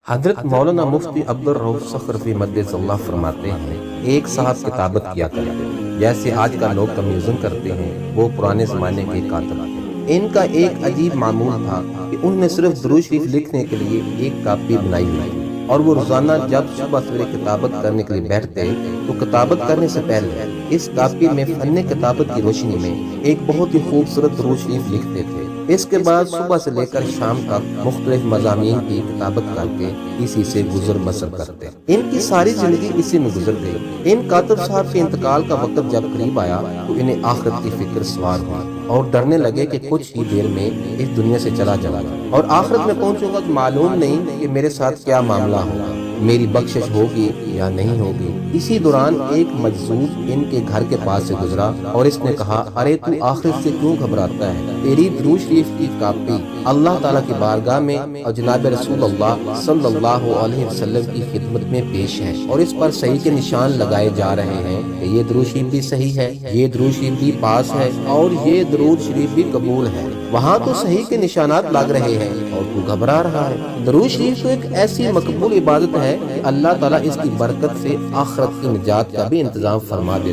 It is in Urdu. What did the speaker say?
حضرت مولانا مفتی عبدالرؤف صخرفی مدث اللہ فرماتے ہیں، ایک صاحب کتابت کیا کرتے جیسے آج کا لوگ کمیونزم کرتے ہیں، وہ پرانے زمانے کے کاتب تھے۔ ان کا ایک عجیب معمول تھا کہ انہوں نے صرف درود شریف لکھنے کے لیے ایک کاپی بنائی ہوئی تھی، اور وہ روزانہ جب صبح سویرے کتابت کرنے کے لیے بیٹھتے تو کتابت کرنے سے پہلے اس کاپی میں فن کتابت کی روشنی میں ایک بہت ہی خوبصورت درود شریف لکھتے تھے۔ اس کے بعد صبح سے لے کر شام تک مختلف مضامین کی کتابت کر کے اسی سے گزر بسر کرتے۔ ان کی ساری زندگی اسی میں گزر گئی۔ ان کاتب صاحب کے انتقال کا وقت جب قریب آیا تو انہیں آخرت کی فکر سوار ہوئی اور ڈرنے لگے کہ کچھ ہی دیر میں اس دنیا سے چلا جاؤں گا اور آخرت میں پہنچوں گا تو معلوم نہیں کہ میرے ساتھ کیا معاملہ ہوگا، میری بخشش ہوگی یا نہیں ہوگی۔ اسی دوران ایک مجذوب ان کے گھر کے پاس سے گزرا اور اس نے کہا، ارے تو آخرت سے کیوں گھبراتا ہے؟ تیری درود شریف کی کاپی اللہ تعالیٰ کی بارگاہ میں اور جناب رسول اللہ صلی اللہ علیہ وسلم کی خدمت میں پیش ہے، اور اس پر صحیح کے نشان لگائے جا رہے ہیں کہ یہ درود شریف بھی صحیح ہے، یہ درود شریف بھی پاس ہے، اور یہ درود شریف بھی قبول ہے۔ وہاں تو صحیح کے نشانات لگ رہے ہیں اور تو گھبرا رہا ہے۔ درود شریف تو ایک ایسی مقبول عبادت ہے کہ اللہ تعالیٰ اس کی برکت سے آخرت کی نجات کا بھی انتظام فرما دے۔